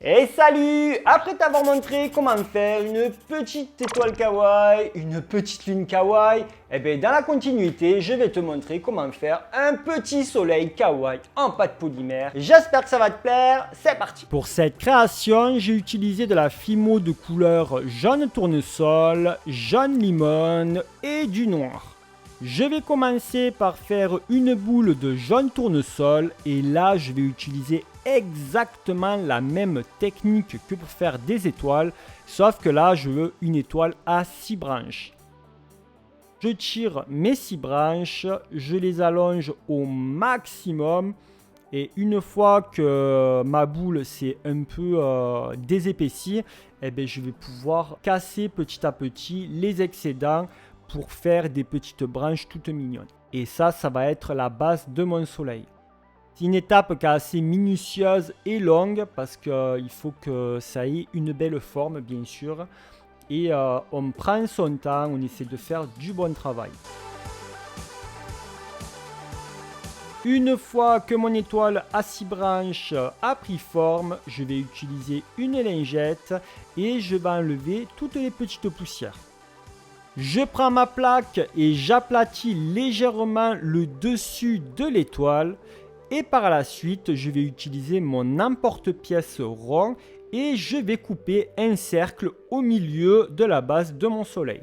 Et salut! Après t'avoir montré comment faire une petite étoile kawaii, une petite lune kawaii, et bien dans la continuité, je vais te montrer comment faire un petit soleil kawaii en pâte polymère. J'espère que ça va te plaire, c'est parti! Pour cette création, j'ai utilisé de la Fimo de couleur jaune tournesol, jaune limon et du noir. Je vais commencer par faire une boule de jaune tournesol et là je vais utiliser exactement la même technique que pour faire des étoiles, sauf que là je veux une étoile à 6 branches. Je tire mes 6 branches, je les allonge au maximum et une fois que ma boule s'est un peu désépaissie, eh bien, je vais pouvoir casser petit à petit les excédents pour faire des petites branches toutes mignonnes. Et ça va être la base de mon soleil. C'est une étape qui est assez minutieuse et longue parce qu'il faut que ça ait une belle forme bien sûr. Et on prend son temps, on essaie de faire du bon travail. Une fois que mon étoile à 6 branches a pris forme, je vais utiliser une lingette et je vais enlever toutes les petites poussières. Je prends ma plaque et j'aplatis légèrement le dessus de l'étoile. Et par la suite, je vais utiliser mon emporte-pièce rond et je vais couper un cercle au milieu de la base de mon soleil.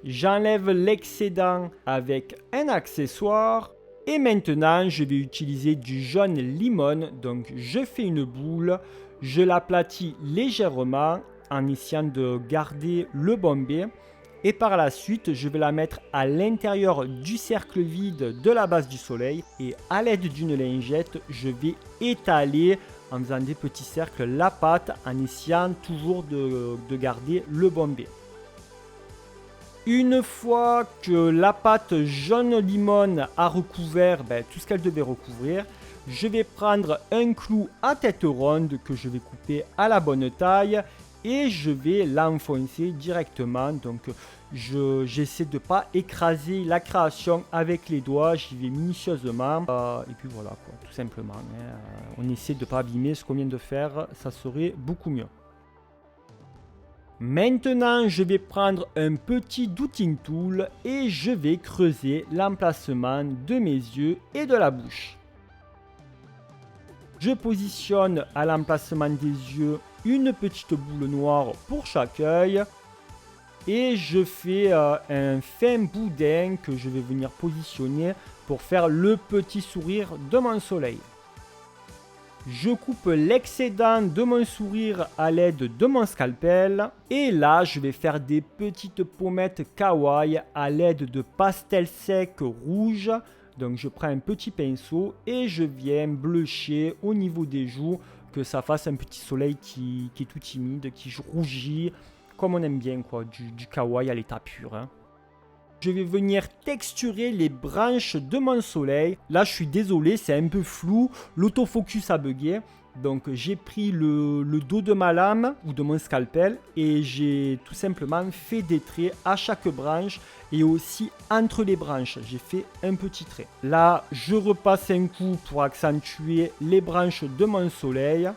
J'enlève l'excédent avec un accessoire. Et maintenant, je vais utiliser du jaune limon. Donc, je fais une boule, je l'aplatis légèrement en essayant de garder le bombé. Et par la suite, je vais la mettre à l'intérieur du cercle vide de la base du soleil. Et à l'aide d'une lingette, je vais étaler en faisant des petits cercles la pâte en essayant toujours de garder le bombé. Une fois que la pâte jaune limon a recouvert tout ce qu'elle devait recouvrir, je vais prendre un clou à tête ronde que je vais couper à la bonne taille et je vais l'enfoncer directement. Donc j'essaie de ne pas écraser la création avec les doigts, j'y vais minutieusement. Et puis voilà quoi, tout simplement. On essaie de ne pas abîmer ce qu'on vient de faire, ça serait beaucoup mieux. Maintenant, je vais prendre un petit douting tool et je vais creuser l'emplacement de mes yeux et de la bouche. Je positionne à l'emplacement des yeux une petite boule noire pour chaque œil et je fais un fin boudin que je vais venir positionner pour faire le petit sourire de mon soleil. Je coupe l'excédent de mon sourire à l'aide de mon scalpel. Et là, je vais faire des petites pommettes kawaii à l'aide de pastels secs rouges. Donc, je prends un petit pinceau et je viens blucher au niveau des joues. Que ça fasse un petit soleil qui est tout timide, qui rougit. Comme on aime bien, quoi, du kawaii à l'état pur. Hein. Je vais venir texturer les branches de mon soleil. Là, je suis désolé, c'est un peu flou. L'autofocus a bugué. Donc, j'ai pris le dos de ma lame ou de mon scalpel et j'ai tout simplement fait des traits à chaque branche et aussi entre les branches. J'ai fait un petit trait. Là, je repasse un coup pour accentuer les branches de mon soleil.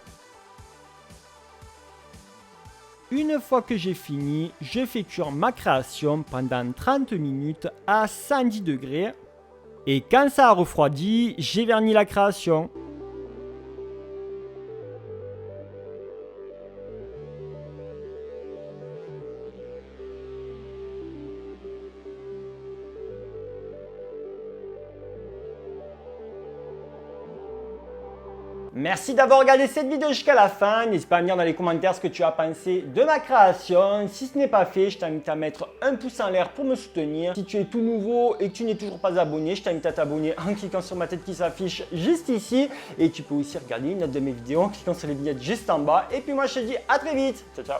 Une fois que j'ai fini, je fais cuire ma création pendant 30 minutes à 110 degrés. Et quand ça a refroidi, j'ai verni la création. Merci d'avoir regardé cette vidéo jusqu'à la fin. N'hésite pas à me dire dans les commentaires ce que tu as pensé de ma création. Si ce n'est pas fait, je t'invite à mettre un pouce en l'air pour me soutenir. Si tu es tout nouveau et que tu n'es toujours pas abonné, je t'invite à t'abonner en cliquant sur ma tête qui s'affiche juste ici. Et tu peux aussi regarder une autre de mes vidéos en cliquant sur les billettes juste en bas. Et puis moi, je te dis à très vite. Ciao, ciao.